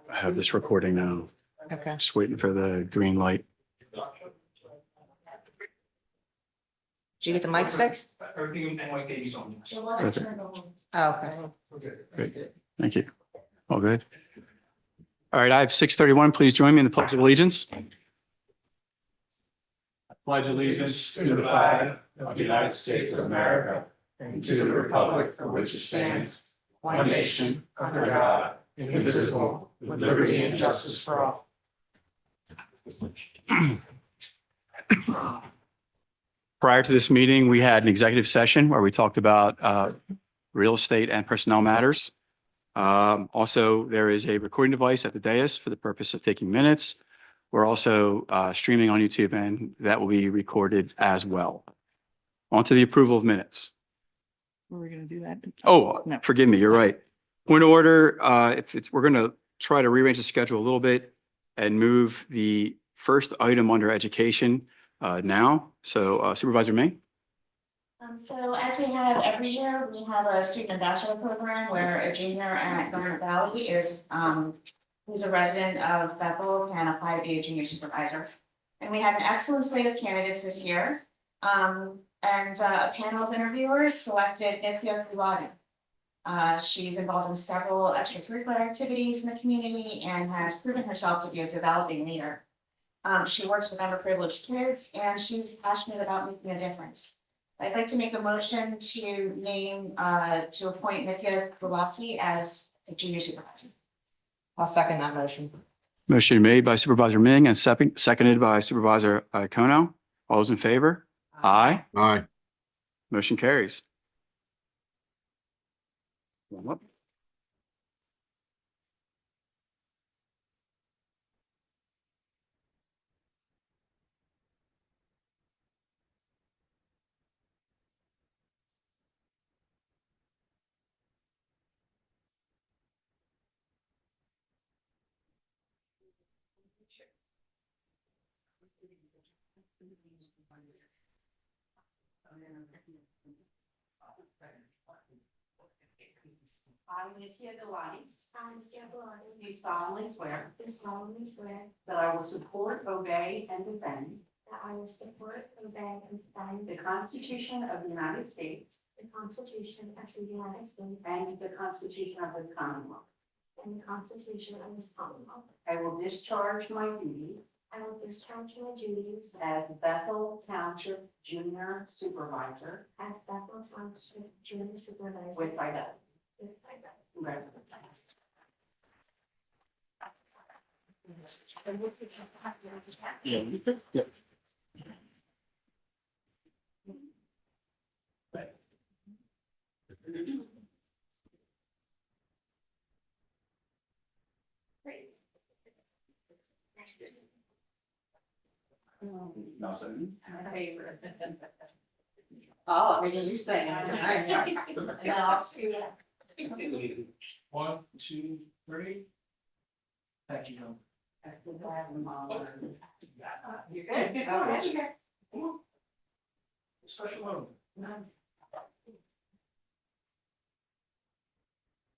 I have this recording now. Okay. Just waiting for the green light. Did you get the mics fixed? Perfect. Oh, okay. Great. Thank you. All good. All right, I have 6:31. Please join me in the Pledge of Allegiance. Pledge allegiance to the flag of the United States of America and to the republic for which it stands, one nation, under God, indivisible, with liberty and justice for all. Prior to this meeting, we had an executive session where we talked about real estate and personnel matters. Also, there is a recording device at the dais for the purpose of taking minutes. We're also streaming on YouTube, and that will be recorded as well. On to the approval of minutes. We're going to do that. Oh, No. forgive me, you're right. Point of order, we're going to try to rearrange the schedule a little bit and move the first item under education now. So Supervisor May. So as we have every year, we have a student ambassador program where a junior at Garnet Valley is, who's a resident of Bethel, can apply to be a junior supervisor. And we had an excellent slate of candidates this year. And a panel of interviewers selected Nithya Kuladi. She's involved in several extracurricular activities in the community and has proven herself to be a developing leader. She works with underprivileged kids and she's passionate about making a difference. I'd like to make a motion to name, to appoint Nithya Kulati as a junior supervisor. I'll second that motion. Motion made by Supervisor Ming and seconded by Supervisor Kono. All those in favor? Aye. Aye. Motion carries. One up. I, Nithya Delights, do solemnly swear that I will support, obey, and defend That I will support, obey, and defend the Constitution of the United States the Constitution of the United States and the Constitution of this Commonwealth. and the Constitution of this Commonwealth. I will discharge my duties I will discharge my duties as Bethel Township Junior Supervisor as Bethel Township Junior Supervisor with fidelity. with fidelity. Congratulations. Yeah. Oh, I mean, you say. One, two, three. Thank you. You're good. All right. Special moment.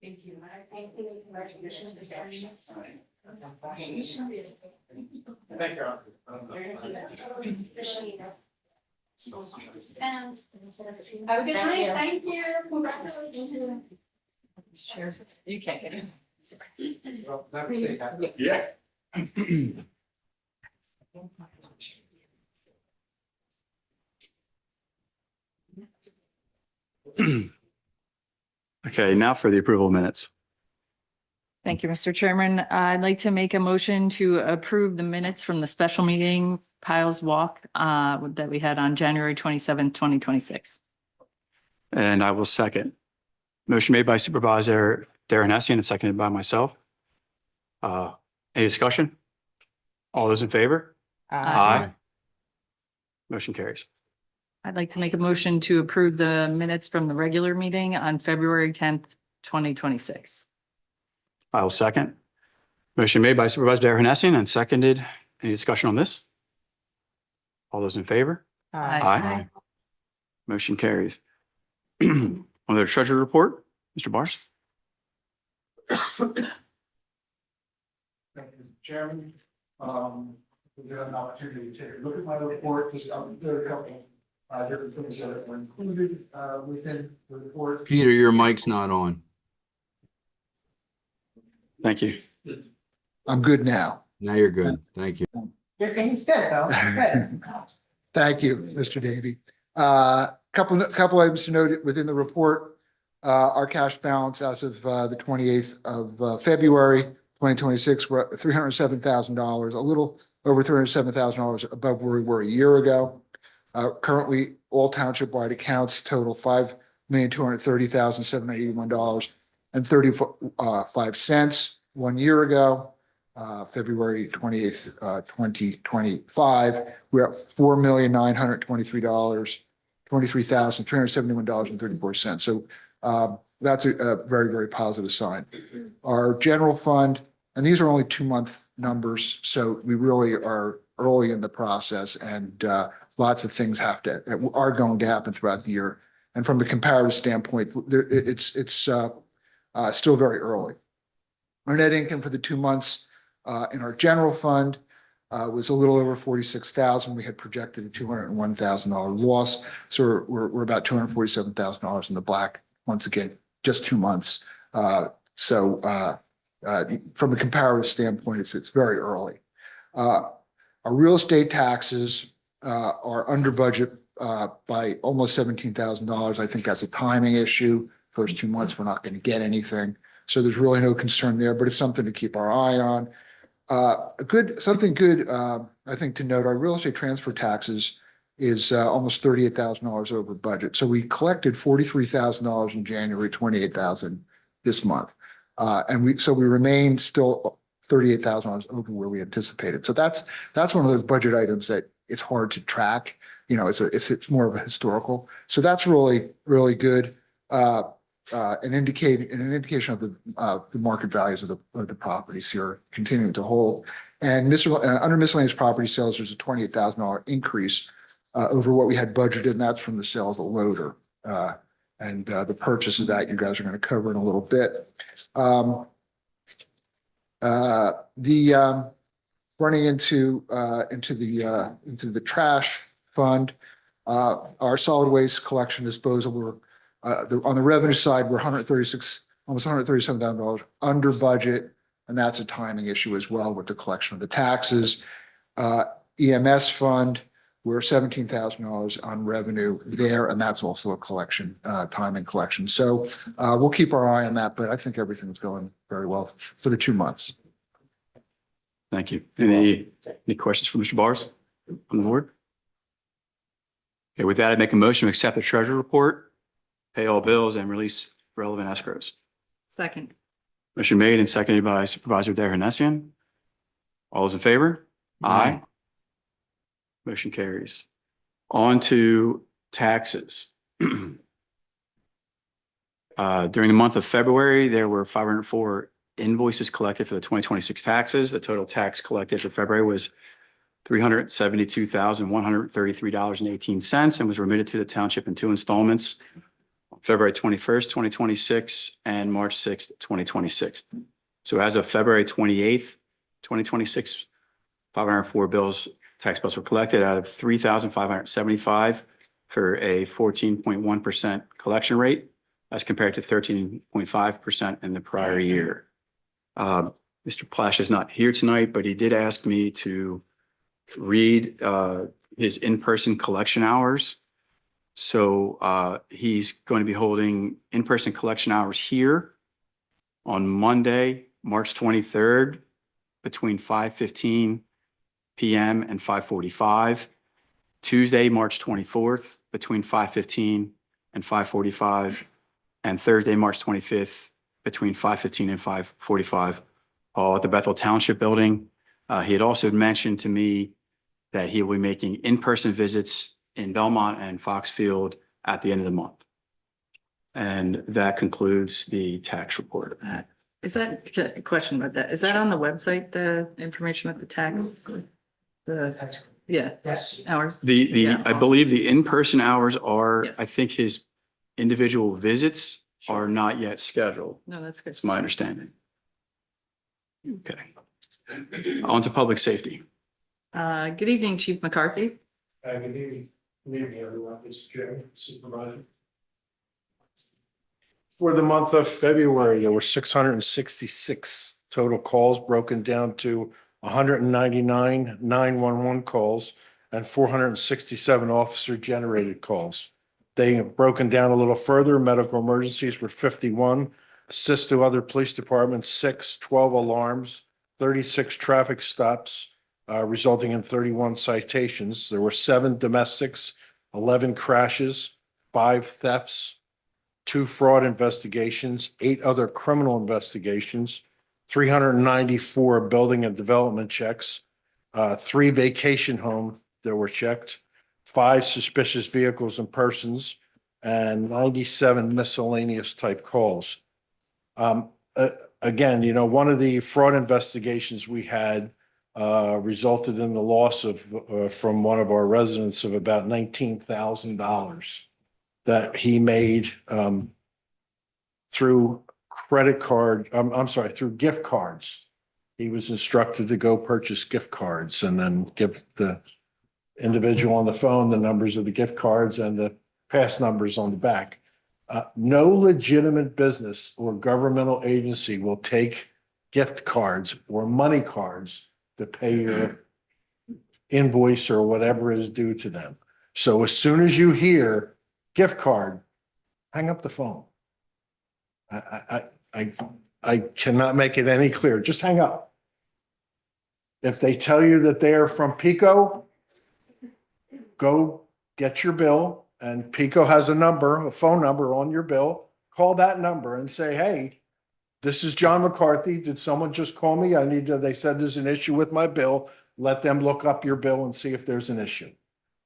Thank you. Thank you. Congratulations. Thank you. Have a good night. Thank you. Congratulations. Cheers. You can't get it. Well, that was it. Yeah. Okay, now for the approval of minutes. Thank you, Mr. Chairman. I'd like to make a motion to approve the minutes from the special meeting Piles Walk that we had on January 27th, 2026. And I will second. Motion made by Supervisor Darren Hessian and seconded by myself. Any discussion? All those in favor? Aye. Motion carries. I'd like to make a motion to approve the minutes from the regular meeting on February 10th, 2026. I will second. Motion made by Supervisor Darren Hessian and seconded. Any discussion on this? All those in favor? Aye. Motion carries. On the treasury report, Mr. Bars? Thank you, Mr. Chairman. We have an opportunity to take a look at my report, just, there are a couple, different things that were included, within the report. Peter, your mic's not on. Thank you. I'm good now. Now you're good. Thank you. Everything's good, though. Good. Thank you, Mr. Davy. Couple items to note within the report. Our cash balance as of the 28th of February, 2026, we're at $307,000, a little over $307,000 above where we were a year ago. Currently, all township-wide accounts total $5,230,781.35. 1 year ago, February 28th, 2025, we're at $4,923,371.34. So that's a very, very positive sign. Our general fund, and these are only 2-month numbers, so we really are early in the process, and lots of things are going to happen throughout the year. And from a comparative standpoint, it's still very early. Our net income for the 2 months in our general fund was a little over $46,000. We had projected a $201,000 loss, so we're about $247,000 in the black. Once again, just 2 months. From a comparative standpoint, it's very early. Our real estate taxes are under budget by almost $17,000. I think that's a timing issue. First 2 months, we're not going to get anything. So there's really no concern there, but it's something to keep our eye on. Something good, I think to note, our real estate transfer taxes is almost $38,000 over budget. So we collected $43,000 in January, $28,000 this month. And we remain still $38,000 over where we anticipated. So that's one of those budget items that it's hard to track. You know, it's more of a historical. So that's really, really good. An indication of the market values of the properties here continuing to hold. And under miscellaneous property sales, there's a $28,000 increase over what we had budgeted, and that's from the sale of the loader. And the purchase of that, you guys are going to cover in a little bit. Running into the trash fund, our solid waste collection disposal, on the revenue side, we're almost $137,000 under budget, and that's a timing issue as well with the collection of the taxes. EMS fund, we're $17,000 on revenue there, and that's also a collection, timing collection. So we'll keep our eye on that, but I think everything's going very well for the 2 months. Thank you. Any questions for Mr. Bars on the board? Okay, with that, I make a motion to accept the treasurer report, pay all bills, and release relevant escrows. Second. Motion made and seconded by Supervisor Derhinessian. All those in favor? Aye. Motion carries. On to taxes. During the month of February, there were 504 invoices collected for the 2026 taxes. The total tax collected for February was $372,133.18 and was remitted to the township in 2 installments, February 21st, 2026 and March 6th, 2026. So as of February 28th, 2026, 504 tax bills were collected out of 3,575 for a 14.1% collection rate as compared to 13.5% in the prior year. Mr. Plash is not here tonight, but he did ask me to read his in-person collection hours. So he's going to be holding in-person collection hours here on Monday, March 23rd, between 5:15 p.m. and 5:45. Tuesday, March 24th, between 5:15 and 5:45. And Thursday, March 25th, between 5:15 and 5:45, all at the Bethel Township Building. He had also mentioned to me that he will be making in-person visits in Belmont and Foxfield at the end of the month. And that concludes the tax report. Is that a question about that? Is that on the website, the information of the tax? Yes. Hours? I believe the in-person hours are, Yes. I think his individual visits are not yet scheduled. No, that's good. That's my understanding. Okay. On to public safety. Good evening, Chief McCarthy. Good evening, everyone. This is Jim, Supervisor. For the month of February, there were 666 total calls, broken down to 199 911 calls and 467 officer-generated calls. They have broken down a little further. Medical emergencies were 51, assists to other police departments, 6, 12 alarms, 36 traffic stops, resulting in 31 citations. There were 7 domestics, 11 crashes, 5 thefts, 2 fraud investigations, 8 other criminal investigations, 394 building and development checks, 3 vacation homes that were checked, 5 suspicious vehicles and persons, and 97 miscellaneous type calls. Again, you know, one of the fraud investigations we had resulted in the loss of from one of our residents of about $19,000 that he made through credit card, I'm sorry, through gift cards. He was instructed to go purchase gift cards and then give the individual on the phone the numbers of the gift cards and the pass numbers on the back. No legitimate business or governmental agency will take gift cards or money cards to pay your invoice or whatever is due to them. So as soon as you hear gift card, hang up the phone. I cannot make it any clearer. Just hang up. If they tell you that they are from Pico, go get your bill, and Pico has a phone number on your bill. Call that number and say, hey, this is John McCarthy. Did someone just call me? They said there's an issue with my bill. Let them look up your bill and see if there's an issue.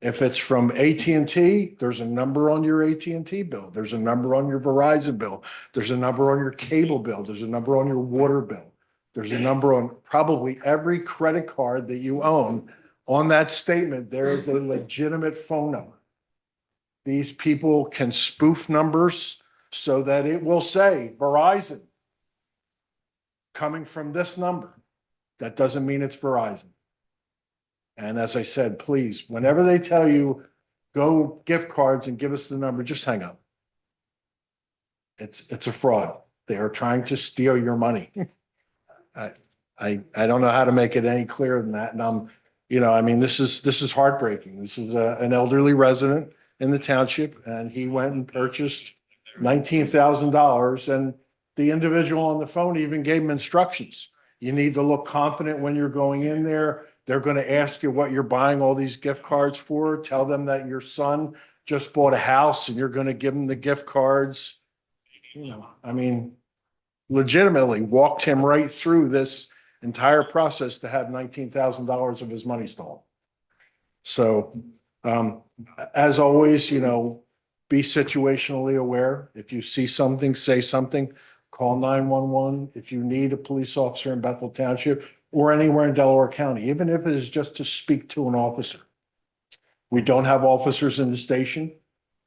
If it's from AT&T, there's a number on your AT&T bill. There's a number on your Verizon bill. There's a number on your cable bill. There's a number on your water bill. There's a number on probably every credit card that you own. On that statement, there is a legitimate phone number. These people can spoof numbers so that it will say Verizon coming from this number. That doesn't mean it's Verizon. And as I said, please, whenever they tell you, go gift cards and give us the number, just hang up. It's a fraud. They are trying to steal your money. I don't know how to make it any clearer than that. And you know, I mean, this is heartbreaking. This is an elderly resident in the township, and he went and purchased $19,000, and the individual on the phone even gave him instructions. You need to look confident when you're going in there. They're going to ask you what you're buying all these gift cards for. Tell them that your son just bought a house and you're going to give him the gift cards. You know, I mean, legitimately walked him right through this entire process to have $19,000 of his money stolen. So, as always, you know, be situationally aware. If you see something, say something, call 911. If you need a police officer in Bethel Township or anywhere in Delaware County, even if it is just to speak to an officer. We don't have officers in the station.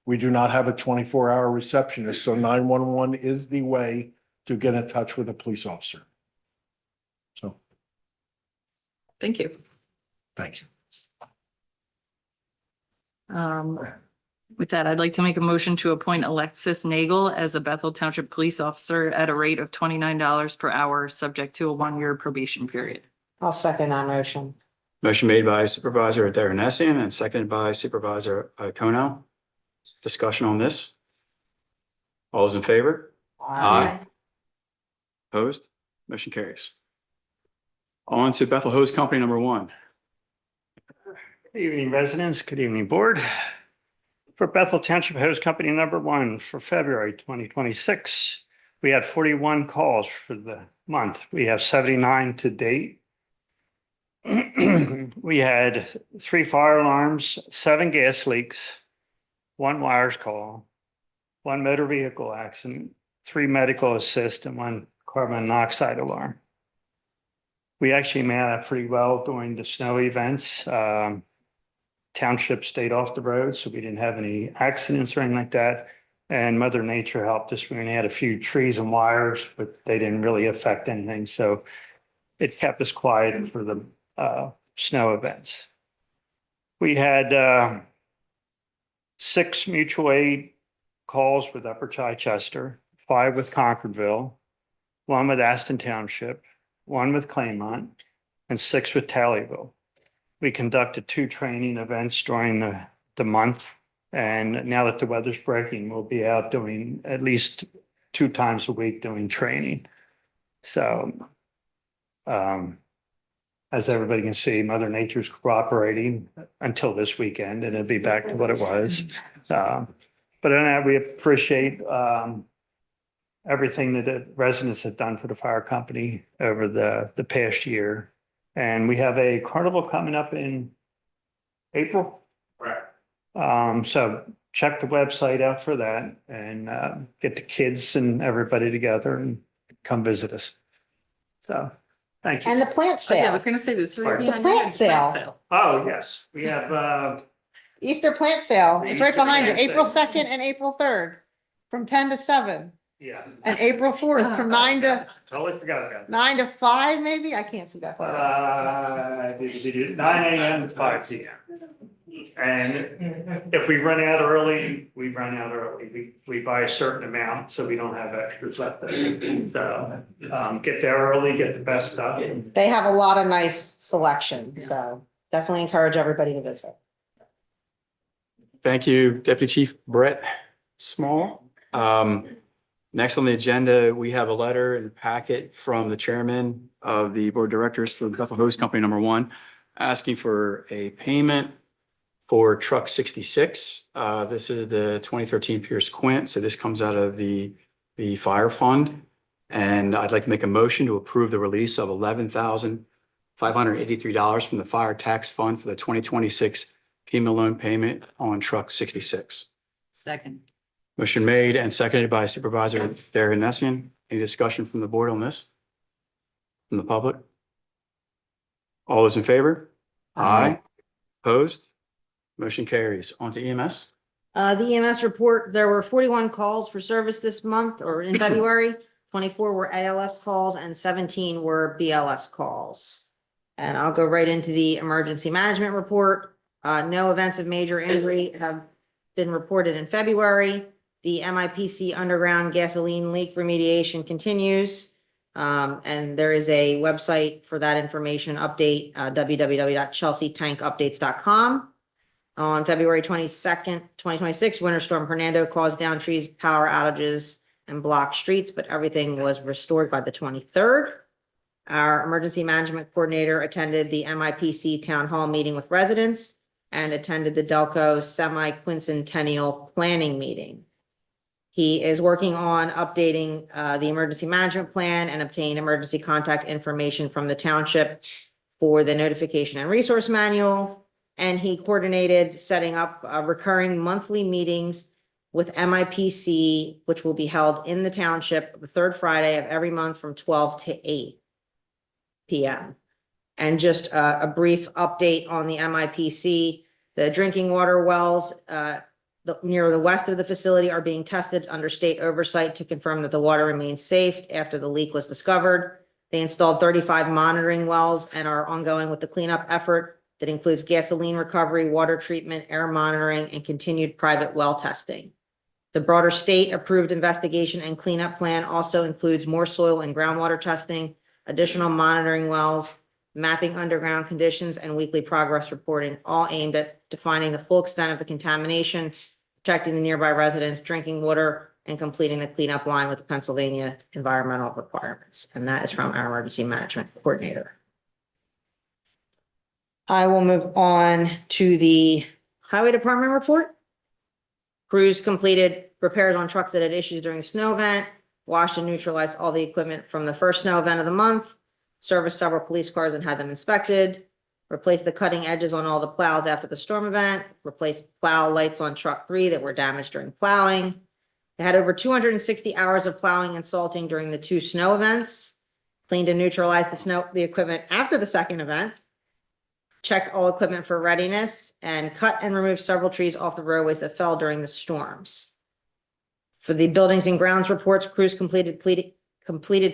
We do not have a 24-hour receptionist. So 911 is the way to get in touch with a police officer. So. Thank you. Thank you. With that, I'd like to make a motion to appoint Alexis Nagel as a Bethel Township Police Officer at a rate of $29 per hour, subject to a 1-year probation period. I'll second that motion. Motion made by Supervisor Derrenessian and seconded by Supervisor Kono. Discussion on this? All those in favor? Aye. Opposed? Motion carries. On to Bethel Hose Company number 1. Good evening, residents. Good evening, board. For Bethel Township Hose Company number 1 for February 2026, we had 41 calls for the month. We have 79 to date. We had 3 fire alarms, 7 gas leaks, 1 wires call, 1 motor vehicle accident, 3 medical assist, and 1 carbon monoxide alarm. We actually managed pretty well during the snow events. Township stayed off the road, so we didn't have any accidents or anything like that. And Mother Nature helped us. We only had a few trees and wires, but they didn't really affect anything. So it kept us quiet for the snow events. We had 6 mutual aid calls with Upper Chichester, 5 with Concordville, 1 with Aston Township, 1 with Claymont, and 6 with Taylorville. We conducted 2 training events during the month. And now that the weather's breaking, we'll be out doing at least 2 times a week doing training. So as everybody can see, Mother Nature's cooperating until this weekend, and it'll be back to what it was. But on that, we appreciate everything that the residents have done for the fire company over the past year. And we have a carnival coming up in April. Correct. So check the website out for that and get the kids and everybody together and come visit us. So, thank you. And the plant Oh, yeah, I sale, was gonna say the three. The behind plant you, sale. Oh, yes, we have, Easter plant sale. It's right Easter behind you, plant April sale. 2nd and April 3rd, from 10 to 7. yeah, And April 4th from 9 to totally forgot about that. 9 to 5, maybe? I can't see that far. 9 a.m. to 5 p.m. And if we run out early, we run out early. We buy a certain amount, so we don't have extras left. So get there early, get the best stuff. They have a lot of nice selection, so definitely encourage everybody to visit. Thank you, Deputy Chief Brett Small. Next on the agenda, we have a letter in the packet from the chairman of the board of directors for Bethel Hose Company #1, asking for a payment for truck 66. This is the 2013 Pierce Quint. So this comes out of the fire fund. And I'd like to make a motion to approve the release of $11,583 from the fire tax fund for the 2026 FEMA loan payment on truck 66. Second. Motion made and seconded by Supervisor Derganessian. Any discussion from the board on this? From the public? All those in favor? Aye. Opposed? Motion carries. On to EMS. The EMS report, there were 41 calls for service this month or in February. 24 were ALS calls and 17 were BLS calls. And I'll go right into the emergency management report. No events of major injury have been reported in February. The MIPC underground gasoline leak remediation continues. And there is a website for that information update, www.chelseatankupdates.com. On February 22nd, 2026, Winter Storm Hernando caused down trees, power outages, and blocked streets, but everything was restored by the 23rd. Our emergency management coordinator attended the MIPC town hall meeting with residents and attended the Delco semi-quincentennial planning meeting. He is working on updating the emergency management plan and obtain emergency contact information from the township for the notification and resource manual. And he coordinated setting up recurring monthly meetings with MIPC, which will be held in the township the 3rd Friday of every month from 12 to 8 p.m. And just a brief update on the MIPC, the drinking water wells near the west of the facility are being tested under state oversight to confirm that the water remains safe after the leak was discovered. They installed 35 monitoring wells and are ongoing with the cleanup effort that includes gasoline recovery, water treatment, air monitoring, and continued private well testing. The broader state approved investigation and cleanup plan also includes more soil and groundwater testing, additional monitoring wells, mapping underground conditions, and weekly progress reporting, all aimed at defining the full extent of the contamination, protecting the nearby residents, drinking water, and completing the cleanup line with the Pennsylvania environmental requirements. And that is from our emergency management coordinator. I will move on to the highway department report. Crews completed repairs on trucks that had issues during the snow event, washed and neutralized all the equipment from the first snow event of the month, serviced several police cars and had them inspected, replaced the cutting edges on all the plows after the storm event, replaced plow lights on truck 3 that were damaged during plowing. They had over 260 hours of plowing and salting during the 2 snow events, cleaned and neutralized the equipment after the second event, checked all equipment for readiness, and cut and removed several trees off the roadways that fell during the storms. For the buildings and grounds reports, crews completed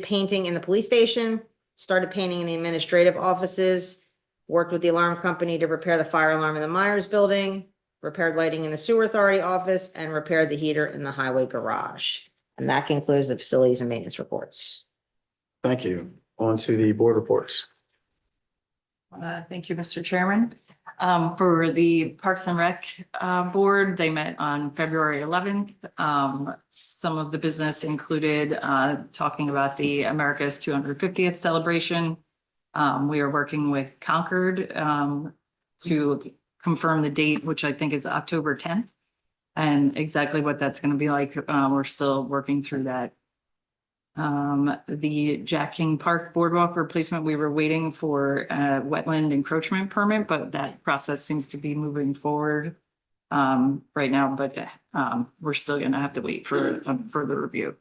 painting in the police station, started painting in the administrative offices, worked with the alarm company to repair the fire alarm in the Myers building, repaired lighting in the sewer authority office, and repaired the heater in the highway garage. And that concludes the facilities and maintenance reports. Thank you. On to the board reports. Thank you, Mr. Chairman. For the Parks and Rec Board, they met on February 11th. Some of the business included talking about the America's 250th celebration. We are working with Concord to confirm the date, which I think is October 10th. And exactly what that's going to be like, we're still working through that. The Jack King Park Boardwalk replacement, we were waiting for a wetland encroachment permit, but that process seems to be moving forward right now, but we're still going to have to wait for a further review.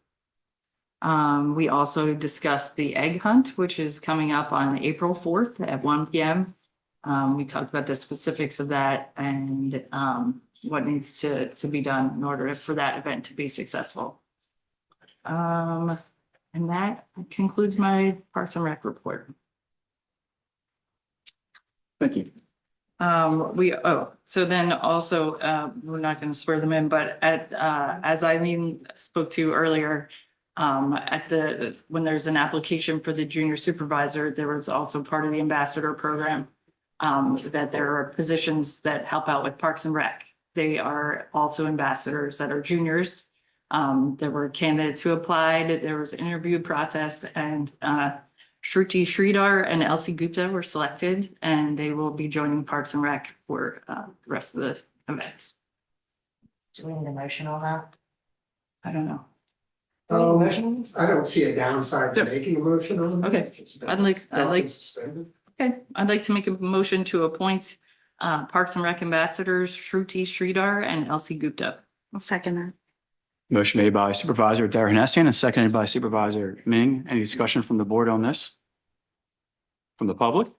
We also discussed the egg hunt, which is coming up on April 4th at 1 p.m. We talked about the specifics of that and what needs to be done in order for that event to be successful. And that concludes my Parks and Rec report. Thank you. So then also, we're not going to swear them in, but as Eileen spoke to earlier, when there's an application for the junior supervisor, there was also part of the ambassador program, that there are positions that help out with Parks and Rec. They are also ambassadors that are juniors. There were candidates who applied, there was an interview process, and Shruti Sridhar and Elsie Gupta were selected, and they will be joining Parks and Rec for the rest of the events. Do we need a motion on that? I don't know. I don't see a downside to making a motion on it. Okay. I'd like Suspended. Okay, I'd like to make a motion to appoint Parks and Rec ambassadors Shruti Sridhar and Elsie Gupta. I'll second that. Motion made by Supervisor Darrenesian and seconded by Supervisor Ming. Any discussion from the board on this? From the public?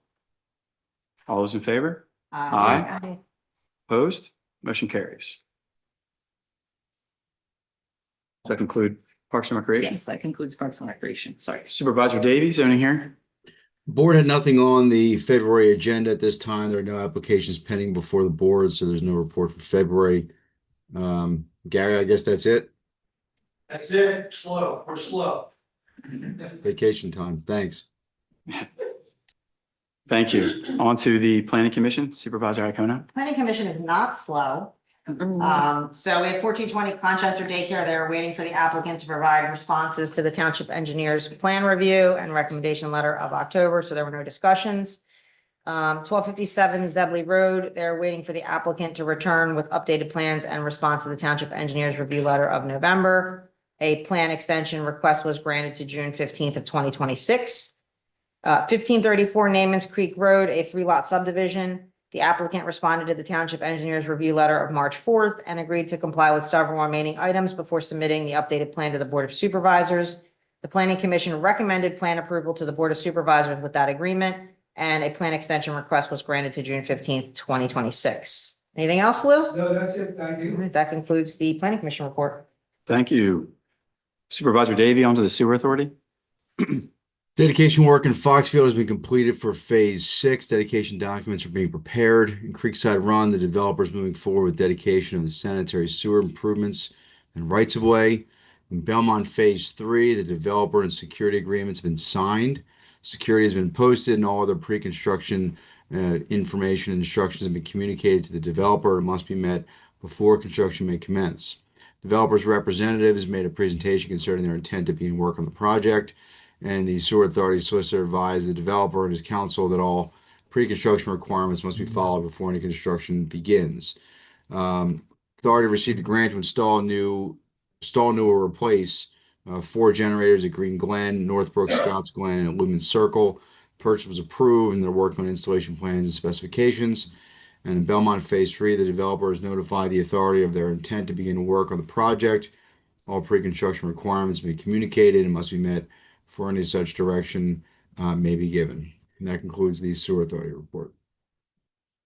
All those in favor? Aye. Opposed? Motion carries. Does that conclude Parks and Recreation? Yes, that concludes Parks and Recreation. Sorry. Supervisor Davies, anything here? Board had nothing on the February agenda at this time. There are no applications pending before the board, so there's no report for February. Gary, I guess that's it. That's it. Slow. We're slow. Vacation time. Thanks. Thank you. On to the Planning Commission, Supervisor Icona. Planning Commission is not slow. So we have 1420 Conchester Daycare. They're waiting for the applicant to provide responses to the township engineer's plan review and recommendation letter of October, so there were no discussions. 1257 Zebley Road, they're waiting for the applicant to return with updated plans and response to the township engineer's review letter of November. A plan extension request was granted to June 15th of 2026. 1534 Namens Creek Road, a 3-lot subdivision. The applicant responded to the township engineer's review letter of March 4th and agreed to comply with several remaining items before submitting the updated plan to the Board of Supervisors. The Planning Commission recommended plan approval to the Board of Supervisors with that agreement, and a plan extension request was granted to June 15th, 2026. Anything else, Lou? No, that's it. Thank you. That concludes the Planning Commission report. Thank you. Supervisor Davey, on to the Sewer Authority. Dedication work in Foxfield has been completed for Phase 6. Dedication documents are being prepared. In Creekside Run, the developer is moving forward with dedication of the sanitary sewer improvements and rights-of-way. In Belmont Phase 3, the developer and security agreements have been signed. Security has been posted and all other pre-construction information and instructions have been communicated to the developer. It must be met before construction may commence. Developer's representative has made a presentation concerning their intent to begin work on the project, and the Sewer Authority solicitor advised the developer and his counsel that all pre-construction requirements must be followed before any construction begins. Authority received a grant to install new or replace 4 generators at Green Glen, Northbrook, Scotts Glen, and at Lumen Circle. Purchase was approved, and they're working on installation plans and specifications. And in Belmont Phase 3, the developer has notified the authority of their intent to begin work on the project. All pre-construction requirements may be communicated and must be met before any such direction may be given. And that concludes the Sewer Authority report.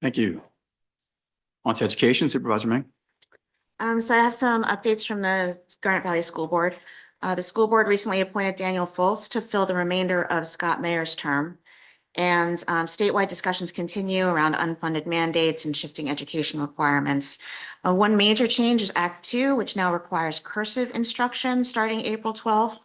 Thank you. On to Education, Supervisor Ming. So I have some updates from the Garnet Valley School Board. The school board recently appointed Daniel Foltz to fill the remainder of Scott Mayer's term. And statewide discussions continue around unfunded mandates and shifting education requirements. One major change is Act 2, which now requires cursive instruction starting April 12th.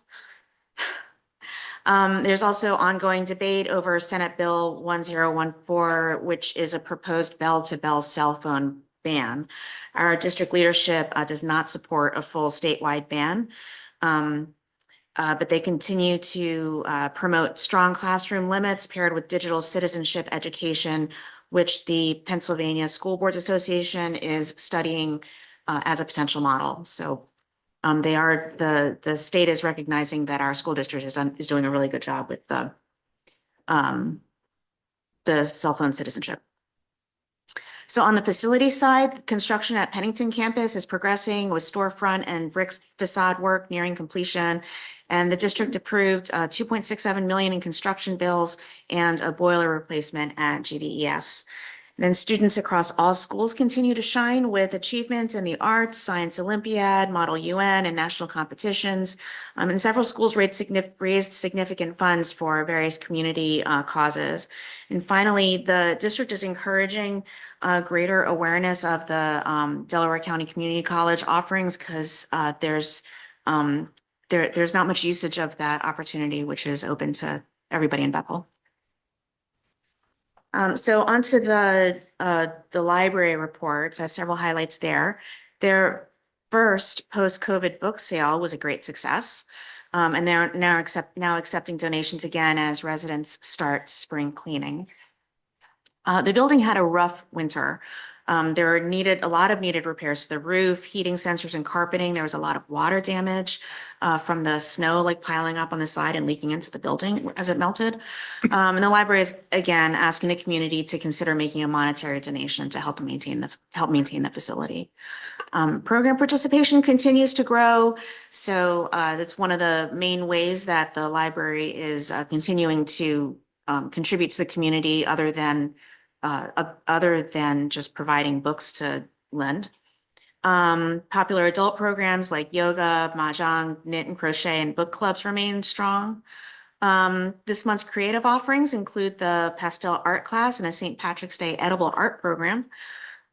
There's also ongoing debate over Senate Bill 1014, which is a proposed bell-to-bell cell phone ban. Our district leadership does not support a full statewide ban. But they continue to promote strong classroom limits paired with digital citizenship education, which the Pennsylvania School Boards Association is studying as a potential model. So the state is recognizing that our school district is doing a really good job with the cell phone citizenship. So on the facility side, construction at Pennington campus is progressing with storefront and bricks facade work nearing completion. And the district approved $2.67 million in construction bills and a boiler replacement at GVES. Then students across all schools continue to shine with achievements in the arts, Science Olympiad, Model UN, and national competitions. And several schools raised significant funds for various community causes. And finally, the district is encouraging greater awareness of the Delaware County Community College offerings because there's not much usage of that opportunity, which is open to everybody in Bethel. So onto the library reports. I have several highlights there. Their first post-COVID book sale was a great success. And they're now accepting donations again as residents start spring cleaning. The building had a rough winter. There were a lot of needed repairs to the roof, heating sensors and carpeting. There was a lot of water damage from the snow like piling up on the side and leaking into the building as it melted. And the library is again asking the community to consider making a monetary donation to help maintain the facility. Program participation continues to grow. So that's one of the main ways that the library is continuing to contribute to the community other than just providing books to lend. Popular adult programs like yoga, mahjong, knit and crochet, and book clubs remain strong. This month's creative offerings include the pastel art class and a St. Patrick's Day edible art program.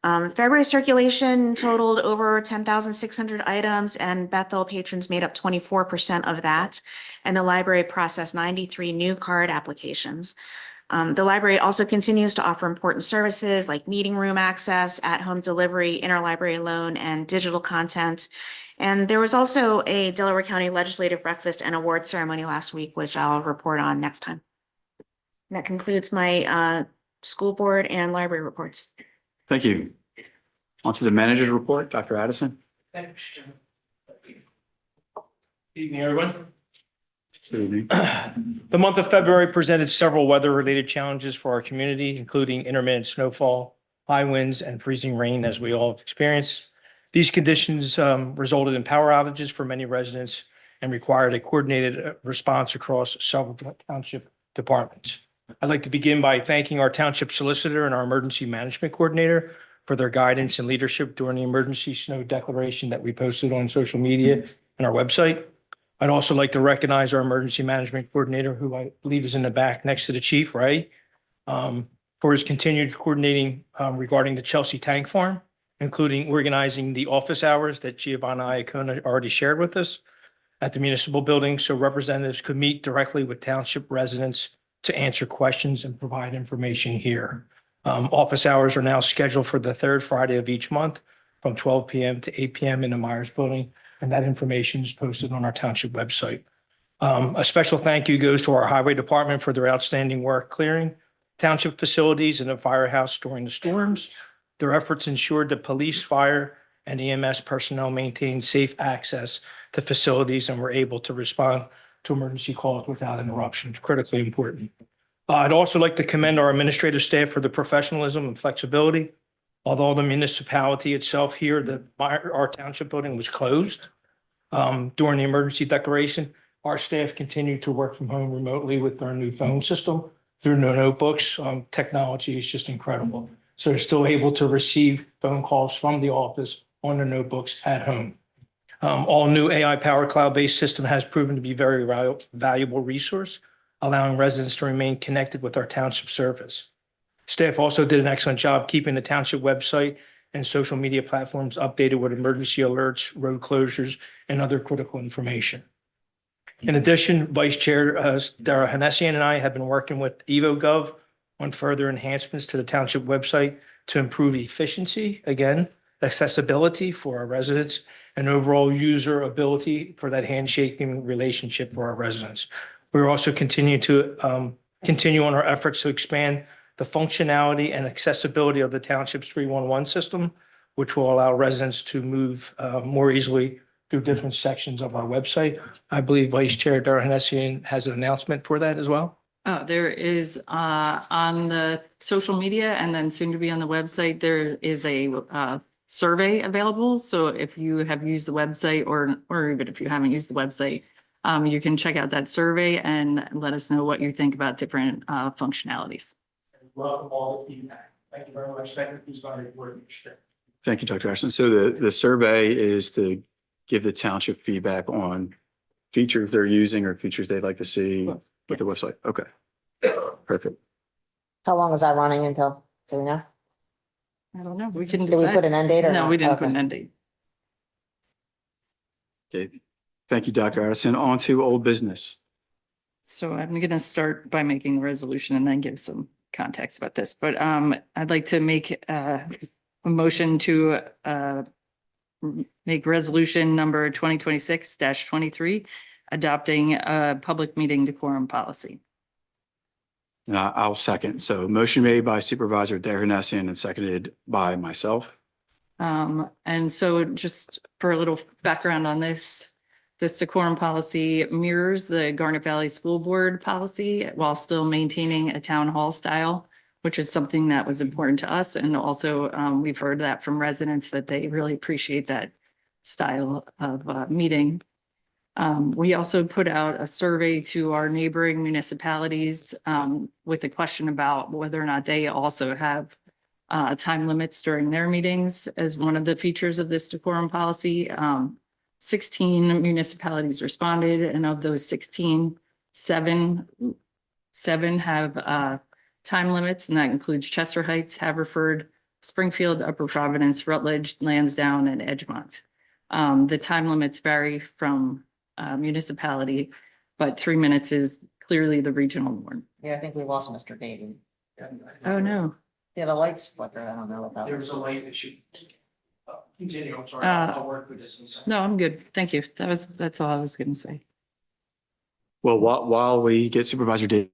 February circulation totaled over 10,600 items, and Bethel patrons made up 24% of that. And the library processed 93 new card applications. The library also continues to offer important services like meeting room access, at-home delivery, interlibrary loan, and digital content. And there was also a Delaware County Legislative Breakfast and Award ceremony last week, which I'll report on next time. And that concludes my school board and library reports. Thank you. On to the manager's report, Dr. Addison. Thanks, Jim. Evening, everyone. Good evening. The month of February presented several weather-related challenges for our community, including intermittent snowfall, high winds, and freezing rain, as we all have experienced. These conditions resulted in power outages for many residents and required a coordinated response across several township departments. I'd like to begin by thanking our township solicitor and our emergency management coordinator for their guidance and leadership during the emergency snow declaration that we posted on social media and our website. I'd also like to recognize our emergency management coordinator, who I believe is in the back next to the chief, Ray, for his continued coordinating regarding the Chelsea Tank Farm, including organizing the office hours that Giovanna Iacona already shared with us at the municipal building, so representatives could meet directly with township residents to answer questions and provide information here. Office hours are now scheduled for the third Friday of each month from 12 p.m. to 8 p.m. in the Myers Building, and that information is posted on our township website. A special thank you goes to our highway department for their outstanding work clearing township facilities and the firehouse during the storms. Their efforts ensured that police, fire, and EMS personnel maintained safe access to facilities and were able to respond to emergency calls without interruption. Critically important. I'd also like to commend our administrative staff for the professionalism and flexibility. Although the municipality itself here, our township building was closed during the emergency declaration, our staff continued to work from home remotely with our new phone system through no notebooks. Technology is just incredible. So they're still able to receive phone calls from the office on their notebooks at home. All new AI-powered cloud-based system has proven to be very valuable resource, allowing residents to remain connected with our township service. Staff also did an excellent job keeping the township website and social media platforms updated with emergency alerts, road closures, and other critical information. In addition, Vice Chair Dara Hennessian and I have been working with EvoGov on further enhancements to the township website to improve efficiency, again, accessibility for our residents, and overall user ability for that handshaking relationship for our residents. We're also continue on our efforts to expand the functionality and accessibility of the township's 311 system, which will allow residents to move more easily through different sections of our website. I believe Vice Chair Dara Hennessian has an announcement for that as well. There is on the social media and then soon to be on the website, there is a survey available. So if you have used the website or even if you haven't used the website, you can check out that survey and let us know what you think about different functionalities. Welcome all the feedback. Thank you very much. Thank you. Please go ahead. Thank you, Dr. Ashton. So the survey is to give the township feedback on features they're using or features they'd like to see with the Yes. website. Okay. Perfect. How long is that running until? Do we know? I don't know. We can Did we decide. put an end date or No, not? we didn't put Okay. an end date. Okay. Thank you, Dr. Addison. On to old business. So I'm going to start by making a resolution and then give some context about this. But I'd like to make a motion to make resolution number 2026-23, adopting a public meeting decorum policy. And I'll second. So motion made by Supervisor Derhinessian and seconded by myself. And so just for a little background on this decorum policy mirrors the Garnet Valley School Board policy while still maintaining a town hall style, which is something that was important to us. And also we've heard that from residents that they really appreciate that style of meeting. We also put out a survey to our neighboring municipalities with a question about whether or not they also have time limits during their meetings as one of the features of this decorum policy. 16 municipalities responded, and of those 16, seven have time limits, and that includes Chester Heights, Haverford, Springfield, Upper Providence, Rutledge, Lansdowne, and Edgemont. The time limits vary from municipality, but 3 minutes is clearly the regional norm. Yeah, I think we lost Mr. Davey. Oh, no. Yeah, the lights flickered. I don't know what that There was was. a light issue. Continue, I'm sorry. Uh, I'll work with this. in a second. No, I'm good. Thank you. That's all I was going to say. Well, while we get Supervisor Davis